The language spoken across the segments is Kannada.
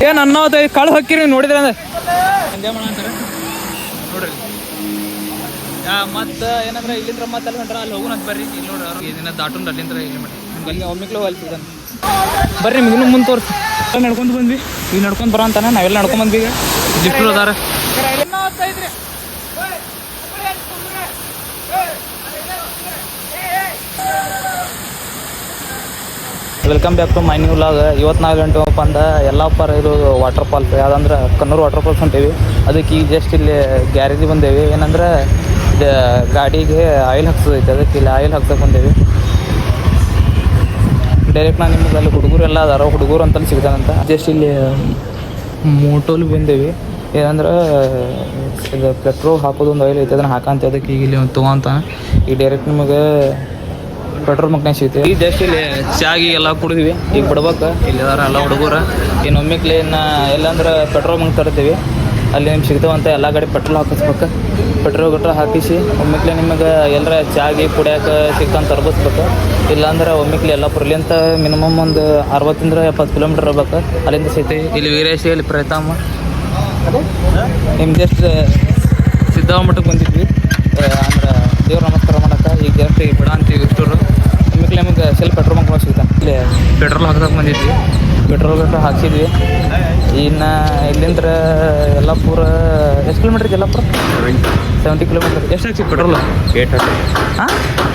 ಏನು ಅನ್ನೋದು ಕಳು ಹಾಕಿರಿ ನೋಡಿದ್ರೆ ಅಂದ್ರೆ ಎಂಜಾಯ್ ಮಾಡಂತಾರೆ ನೋಡ್ರಿ. ಮತ್ತು ಏನಂದ್ರೆ ಇಲ್ಲಿಂದ್ರ ಮತ್ತೆ ಅಲ್ಲಿ ಹೊಂಟ್ರ ಅಲ್ಲಿ ಹೋಗೋಣ ಬರ್ರಿ. ಇಲ್ಲಿ ನೋಡ್ರಿ ಅವ್ರು ಇದನ್ನ ದಾಟುಂಡು ಅಲ್ಲಿಂದ್ರ ಇಲ್ಲಿ ಮಾಡಿ ನಿಮ್ಗೆ ಅಲ್ಲಿ ಒಮ್ಮಿಕ್ಲು ಹೊಲ್ಸಿದ್ದಾನೆ ಬರ್ರಿ. ನಿಮ್ಗೆ ಇನ್ನೂ ಮುಂದೆ ತೋರಿಸಿ ನಡ್ಕೊಂಡು ಬಂದ್ವಿ. ಈಗ ನಡ್ಕೊಂಡು ಬರೋ ಅಂತಾನೆ ನಾವೆಲ್ಲ ನಡ್ಕೊಂಡು ಬಂದ್ವಿ. ಈಗ ಲಿಫ್ಟ್ ಅದಾರ. Welcome back to my new vlog. ಇವತ್ತು ನಾವು ಹೊಂಟಿವಪ್ಪ ಅಂದ ಯಲ್ಲಾಪುರ ಇದು ವಾಟರ್ ಫಾಲ್ಸ್ ಯಾವ್ದಂದ್ರೆ ಕನ್ನೂರು ವಾಟರ್ ಫಾಲ್ಸ್ ಹೊಂಟೀವಿ. ಅದಕ್ಕೆ ಈಗ ಜಸ್ಟ್ ಇಲ್ಲಿ ಗ್ಯಾರೇಜಿಗೆ ಬಂದೇವಿ. ಏನಂದ್ರೆ ಗಾಡಿಗೆ ಆಯಿಲ್ ಹಾಕ್ಸೋದೈತೆ, ಅದಕ್ಕೆ ಇಲ್ಲಿ ಆಯಿಲ್ ಹಾಕ್ಸೋಕೆ ಬಂದೇವಿ. ಡೈರೆಕ್ಟ್ ನಾನು ನಿಮ್ಗೆ ಅಲ್ಲಿ ಹುಡುಗರು ಎಲ್ಲ ಅದಾರ, ಹುಡುಗರು ಅಂತಲ್ಲಿ ಸಿಗ್ತಾನಂತ. ಜಸ್ಟ್ ಇಲ್ಲಿ ಮೋಟೋಲ್ ಬಂದೇವಿ. ಏನಂದ್ರೆ ಇದು ಪೆಟ್ರೋಲ್ ಹಾಕೋದು ಒಂದು ಆಯಿಲ್ ಐತೆ, ಅದನ್ನು ಹಾಕಂತ. ಅದಕ್ಕೆ ಈಗ ಇಲ್ಲಿ ತೊಗೊಂತ ಈಗ ಡೈರೆಕ್ಟ್ ನಿಮಗೆ ಪೆಟ್ರೋಲ್ ಬಂಕ್ನಾಗ ಸಿಗ್ತೀವಿ. ಈಗ ಜಸ್ಟ್ ಇಲ್ಲಿ ಚಾಗಿ ಎಲ್ಲ ಕುಡಿದ್ವಿ. ಈಗ ಬಿಡ್ಬೇಕು. ಇಲ್ಲಿ ಅದಾರ ಎಲ್ಲ ಹುಡುಗರು. ಇನ್ನು ಒಮ್ಮಿಕ್ಲೆ ಇನ್ನು ಎಲ್ಲಂದ್ರೆ ಪೆಟ್ರೋಲ್ ಬಂಕ್ ತರ್ತೀವಿ, ಅಲ್ಲಿ ನಿಮ್ಗೆ ಸಿಗ್ತಾವಂತ. ಎಲ್ಲ ಗಾಡಿ ಪೆಟ್ರೋಲ್ ಹಾಕಿಸ್ಬೇಕು. ಪೆಟ್ರೋಲ್ ಗಟ್ರ ಹಾಕಿಸಿ ಒಮ್ಮಿಕ್ಲೆ ನಿಮಗೆ ಎಲ್ಲರ ಚಾಗಿ ಕುಡಿಯೋಕೆ ಸಿಗ್ತಂತ ತರ್ಬಿಸ್ಬೇಕು. ಇಲ್ಲಾಂದ್ರೆ ಒಮ್ಮಿಕ್ಲೆ ಎಲ್ಲ ಪುರ್ಲಿಂತ ಮಿನಿಮಮ್ ಒಂದು 60-70 ಕಿಲೋಮೀಟ್ರ್ ಇರ್ಬೇಕು. ಅಲ್ಲಿಂದ ಸಿಗ್ತೀವಿ. ಇಲ್ಲಿ ವೀರೇಶ್, ಇಲ್ಲಿ ಪ್ರಯತ್ನ ನಿಮ್ಗೆ ಜಸ್ಟ್ ಸಿದ್ಧಾವ ಮಠಕ್ಕೆ ಬಂದಿದ್ವಿ. ಅಂದ್ರೆ ದೇವ್ರ ನಮಸ್ಕಾರ ಮಾಡೋಕ್ಕೆ. ಈಗ ಜಸ್ಟ್ ಈಗ ಬಿಡ ಅಂತೀವಿ ಇಷ್ಟರು. ನಿಮಗೆ ನಮಗೆ ಸ್ವಲ್ಪ ಪೆಟ್ರೋಲ್ ಬಂಕ್ ಸಿಗ್ತಾನೆ. ಇಲ್ಲಿ ಪೆಟ್ರೋಲ್ ಹಾಕೋಕೆ ಬಂದಿದ್ವಿ. ಪೆಟ್ರೋಲ್ ಗಟ್ಟ ಹಾಕ್ಸಿದ್ವಿ. ಇನ್ನು ಇಲ್ಲಿಂದ ಯಲ್ಲಾಪುರ ಎಷ್ಟು ಕಿಲೋಮೀಟ್ರ್? ಯಲ್ಲಾಪುರ 70 ಕಿಲೋಮೀಟ್ರ್. ಎಷ್ಟು ಹಾಕ್ಸಿವಿ ಪೆಟ್ರೋಲ್? 800. ಹಾಂ,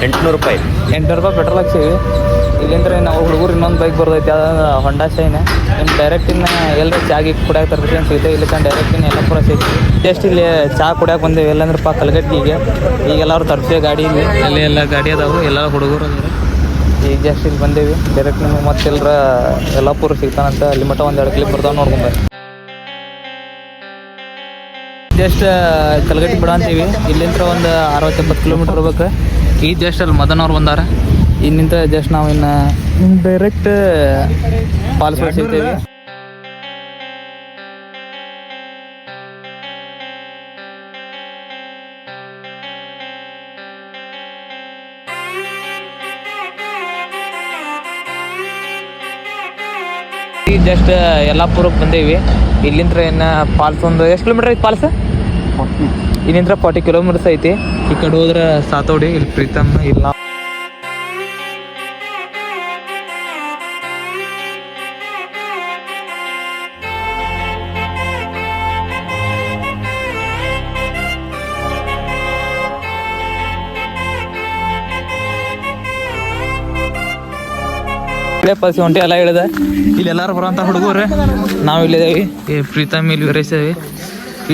800 ರೂಪಾಯಿ. 800 ರೂಪಾಯಿ ಪೆಟ್ರೋಲ್ ಹಾಕ್ಸಿವಿ. ಇಲ್ಲಿಂದ್ರೆ ನಾವು ಹುಡುಗರು ಇನ್ನೊಂದು ಬೈಕ್ ಬರೋದೈತೆ, ಅದು ಹೊಂಡಾ ಶೈನ್. ನಿಮ್ಮ ಡೈರೆಕ್ಟ್ ಇನ್ನು ಎಲ್ಲರೂ ಚಾಗಿ ಕುಡಿಯೋಕೆ ತರ್ಬೇಕು ಅಂತ ಸಿಗುತ್ತೆ. ಇಲ್ಲಿ ಡೈರೆಕ್ಟ್ ಇನ್ನು ಯಲ್ಲಾಪುರ ಸಿಗ್ತೀವಿ. ಜಸ್ಟ್ ಇಲ್ಲಿ ಚಾ ಕುಡಿಯೋಕೆ ಬಂದೇವಿ. ಎಲ್ಲಂದ್ರೆ ಕಲ್ಗಟ್ಟಿಗೆ ಈಗ ಎಲ್ಲರೂ ತರ್ತೀವಿ ಗಾಡಿ. ಇಲ್ಲಿ ಅಲ್ಲಿ ಎಲ್ಲ ಗಾಡಿ ಅದಾವೆ, ಎಲ್ಲ ಹುಡುಗರು ಅದಾವೆ. ಈಗ ಜಸ್ಟ್ ಇಲ್ಲಿ ಬಂದೇವಿ. ಡೈರೆಕ್ಟ್ ನಿಮಗೆ ಮತ್ತೆ ಎಲ್ಲರ ಯಲ್ಲಾಪುರ ಸಿಗ್ತಾನಂತ. ಅಲ್ಲಿ ಮಟ್ಟ 1-2 ಕ್ಲಿಪ್ ಬರ್ತಾವೆ, ನೋಡ್ಕೊಂಬರ್ರಿ. ಜಸ್ಟ್ ಕಲ್ಗಟ್ಟಿ ಬಿಡ ಅಂತೀವಿ. ಇಲ್ಲಿಂದ ಒಂದು 60-70 ಕಿಲೋಮೀಟ್ರ್ ಇರ್ಬೇಕು. ಈಗ ಜಸ್ಟ್ ಅಲ್ಲಿ ಮದನ್ ಅವ್ರು ಬಂದಾರ. ಇನ್ನಿಂದ ಜಸ್ಟ್ ನಾವು ಇನ್ನು ಡೈರೆಕ್ಟ್ ಫಾಲ್ಸ್ ಸಿಗ್ತೇವೆ. ಈಗ ಜಸ್ಟ್ ಯಲ್ಲಾಪುರಕ್ಕೆ ಬಂದೇವಿ. ಇಲ್ಲಿಂದ ಇನ್ನು ಫಾಲ್ಸ್ ಒಂದು ಎಷ್ಟು ಕಿಲೋಮೀಟ್ರ್ ಐತಿ? ಫಾಲ್ಸ್ ಇಲ್ಲಿಂದ 40 ಕಿಲೋಮೀಟರ್ಸ್ ಐತಿ. ಈ ಕಡೆ ಹೋದ್ರೆ ಸಾತೋಡಿ, ಇಲ್ಲಿ ಪ್ರೀತಮ್, ಇಲ್ಲ ಪಲ್ಸಿ ಹೊಂಟಿ ಎಲ್ಲ ಹೇಳಿದೆ. ಇಲ್ಲಿ ಎಲ್ಲರೂ ಬರೋಂಥ ಹುಡುಗರು ನಾವು ಇಲ್ಲಿದ್ದೇವೆ. ಪ್ರೀತಮ್ ಇಲ್ಲಿ ವೀರೇಶೇವಿ.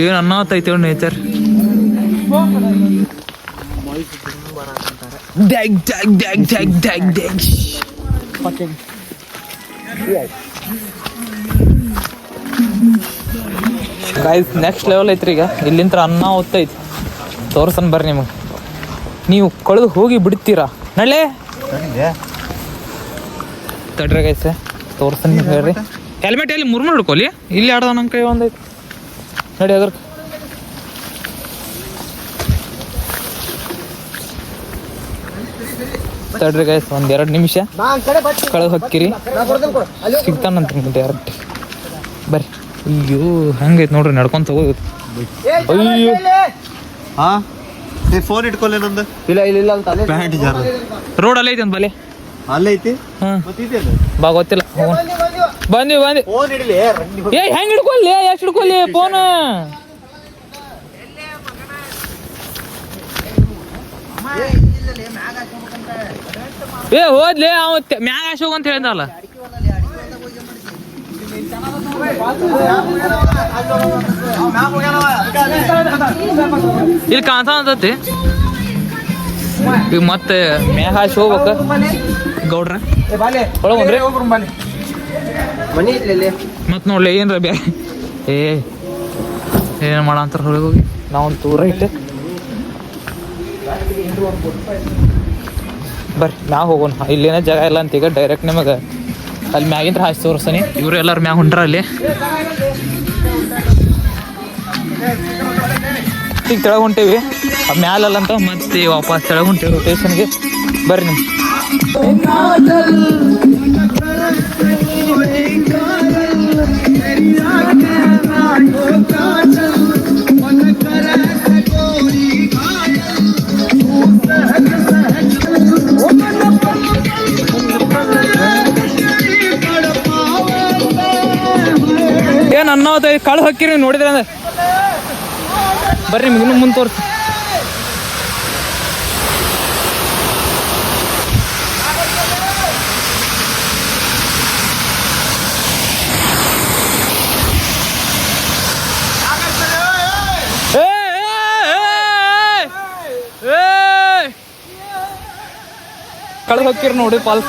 ಏನು ಅನ್ನೋತೈತೆ ನೇಚರ್. ಗೈಸ್ ನೆಕ್ಸ್ಟ್ ಲೆವೆಲ್ ಐತ್ರಿ. ಈಗ ಇಲ್ಲಿಂದ ಅನ್ನ ಹೊತ್ತೈತಿ, ತೋರ್ಸನ್ ಬರ್ರಿ ನಿಮಗೆ. ನೀವು ಕಳೆದು ಹೋಗಿ ಬಿಡ್ತೀರಾ? ನಳ್ಳೆ ತಡ್ರಿ ಗೈಸ್ ತೋರ್ಸನ್ ಹೇಳ್ರಿ. ಹೆಲ್ಮೆಟ್ ಎಲ್ಲಿ ಮುರ್ಮುರ್ ಹಿಡ್ಕೊಲಿ. ಇಲ್ಲಿ ಆಡ್ದ ನನ್ನ ಕೈ ಒಂದೈತಿ ನಡಿ. ಅದ್ರ ತಡ್ರಿ ಗೈಸ್ ಒಂದು 2 ನಿಮಿಷ ಕಳೆದು ಹೊಕ್ಕಿರಿ, ಸಿಗ್ತಾನಂತ ಡೈರೆಕ್ಟ್ ಬರ್ರಿ. ಅಯ್ಯೋ ಹಂಗೈತೆ ನೋಡ್ರಿ, ನಡ್ಕೊಂತ ಹೋಗೋದು. ಅಯ್ಯೋ ಹಾಂ ಫೋನ್ ಇಟ್ಕೊಲ್ಲ ನಂದು. ಇಲ್ಲ ಪ್ಯಾಂಟ್ ಜಾರ ರೋಡ್ ಅಲ್ಲೇ ಐತಿ ಅಂತ ಬಲೆ ಅಲ್ಲೈತಿ. ಹಾಂ ಬಾ ಗೊತ್ತಿಲ್ಲ. ಬಂದ್ವಿ ಫೋನ್ ಇಡ್ಲಿ. ಏ ಹೆಂಗೆ ಹಿಡ್ಕೊಲ್ಲಿ? ಎಷ್ಟು ಹಿಡ್ಕೊಲ್ಲಿ ಫೋನ್? ಏ ಹೋದ್ಲಿ ಅವ ಮ್ಯಾಗ ಹಾಶೋಗ ಅಂತ ಹೇಳಿದಲ್ಲ. ಇಲ್ಲಿ ಕಾಣ್ತಾನಂತತಿ. ಈಗ ಮತ್ತೆ ಮ್ಯಾಗ ಹಾಶಿ ಹೋಗ್ಬೇಕ ಗೌಡ್ರ ಒಳಗೊಂಡ್ರಿ. ಮತ್ ನೋಡ್ಲಿ ಏನ್ರ ಬ್ಯಾ ಏನ್ ಮಾಡ ಅಂತಾರ ಹೊಳಗೆ ಹೋಗಿ. ನಾವೊಂದು ತೂರ ಇಟ್ಟೆ ಬರ್ರಿ ಮ್ಯಾಗ ಹೋಗೋಣ. ಇಲ್ಲೇನ ಜಾಗ ಇಲ್ಲ ಅಂತ ಈಗ ಡೈರೆಕ್ಟ್ ನಿಮಗೆ ಅಲ್ಲಿ ಮ್ಯಾಗಿಂದ ಹಾಸಿ ತೋರಿಸ್ತಾನೆ. ಇವರು ಎಲ್ಲರೂ ಮ್ಯಾಗ ಹೊಂಟ್ರ ಅಲ್ಲಿ. ಈಗ ತೆಳಗೆ ಹೊಂಟೇವಿ, ಮ್ಯಾಲಲ್ಲ ಅಂತ ಮತ್ತೆ ವಾಪಸ್ ತೆಳಗೆ ಹೊಂಟೇವಿ ರೊಟೇಷನ್ಗೆ. ಬರ್ರಿ ನಿಮ್ಗೆ ನನ್ನ ಕಳು ಹಾಕಿರಿ ನೋಡಿದ್ರೆ ಅಂದ್ರೆ ಬರ್ರಿ ನಿಮ್ಗೆ ಇನ್ನೂ ಮುಂದೆ ತೋರಿಸಿ. ಕಳೆದು ಹೋಗ್ತೀರಿ ನೋಡಿ ಪಾಲ್.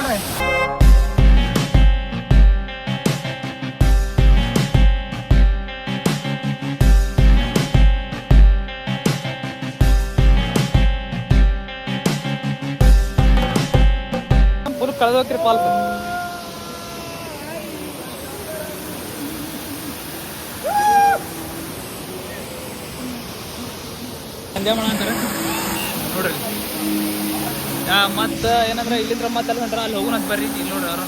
ಪೂರ್ ಕಳೆದು ಹೋಗ್ತೀರಿ ಪಾಲ್. ಎಂಜಾಯ್ ಮಾಡ ಅಂತಾರೆ ನೋಡ್ರಿ. ಮತ್ತು ಏನಂದ್ರೆ ಇಲ್ಲಿಂದ್ರ ಮತ್ತೆ ಅಲ್ಲಿ ಹೊಂಟ್ರ ಅಲ್ಲಿ ಹೋಗೋಣ ಅಂತ ಬರ್ರಿ. ಇಲ್ಲಿ ನೋಡ್ರಿ ಅವರು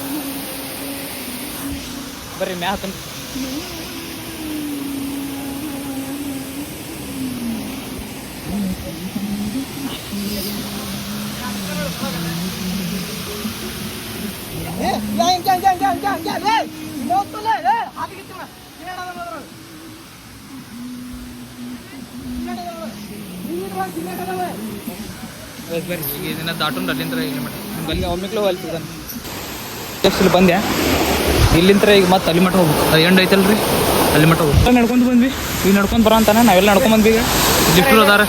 ಬರ್ರಿ ಮ್ಯಾ ಹಾಕನ್ ಬರ್ರಿ. ಈಗ ಇದನ್ನ ದಾಟುಂಡು ಅಲ್ಲಿಂದ ಇಲ್ಲಿ ಮಟ್ಟ ನಿಮ್ಗೆ ಅಲ್ಲಿ ಒಮ್ಮೆಗ್ಲೂ ಹೋಗ್ತಿದ್ದಾನೆ. ಎಷ್ಟು ಇಲ್ಲಿ ಬಂದ್ಯಾ ಇಲ್ಲಿಂದ ಈಗ ಮತ್ತೆ ಅಲ್ಲಿ ಮಟ್ಟ ಹೋಗ್ಬೇಕು. ಅದು ಎಂಡ್ ಐತಲ್ರಿ ಅಲ್ಲಿ ಮಟ್ಟ ಹೋಗ್ಬೇಕು. ನಡ್ಕೊಂಡು ಬಂದ್ವಿ. ಈಗ ನಡ್ಕೊಂಡು ಬರೋ ಅಂತಾನೆ ನಾವೆಲ್ಲ ನಡ್ಕೊಂಡು ಬಂದ್ವಿ. ಈಗ ಲಿಫ್ಟ್ ಅದಾರ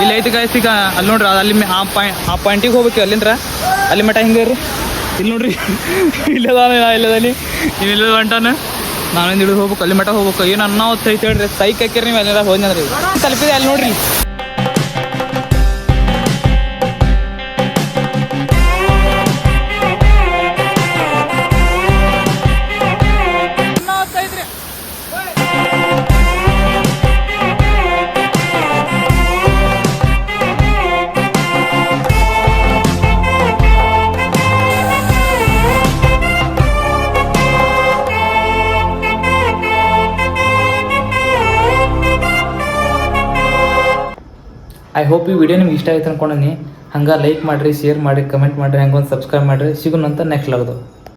ಇಲ್ಲಿ ಐತಿ ಗಾಯ್ಸ್. ಈಗ ಅಲ್ಲಿ ನೋಡ್ರಿ ಅಲ್ಲಿ ಆ ಪಾಯಿಂಟಿಗೆ ಹೋಗ್ಬೇಕು. ಅಲ್ಲಿಂದ ಅಲ್ಲಿ ಮಟ್ಟ ಹಿಂಗೆ ರೀ. ಇಲ್ಲಿ ನೋಡ್ರಿ ಇಲ್ಲದಾನೆ ಇಲ್ಲದ ಹೊಂಟಾನ. ನಾವೇನು ಹಿಡಿದು ಹೋಗ್ಬೇಕು ಅಲ್ಲಿ ಮಟ್ಟ ಹೋಗ್ಬೇಕು. ಏನು ಅನ್ನೋತ್ತು ಐತೆ ಹೇಳ್ರಿ. ಸೈಕ್ ಹಾಕಿರಿ ನೀವು ಅಲ್ಲೆಲ್ಲ ಹೋದ್ನಂದ್ರಿ. ತಲುಪಿದೆ ಅಲ್ಲಿ ನೋಡ್ರಿ. ಐ ಹೋಪ್ ಈ ವಿಡಿಯೋ ನಿಮ್ಗೆ ಇಷ್ಟ ಆಯ್ತು ಅನ್ಕೊಂಡಿ. ಹಂಗೆ ಲೈಕ್ ಮಾಡಿರಿ, ಶೇರ್ ಮಾಡಿ, ಕಮೆಂಟ್ ಮಾಡಿರಿ, ಹಂಗೆ ಒಂದು ಸಬ್ಸ್ಕ್ರೈಬ್ ಮಾಡಿರಿ. ಸಿಗೋಣಂತ ನೆಕ್ಸ್ಟ್ ಲಾಗ್ದು.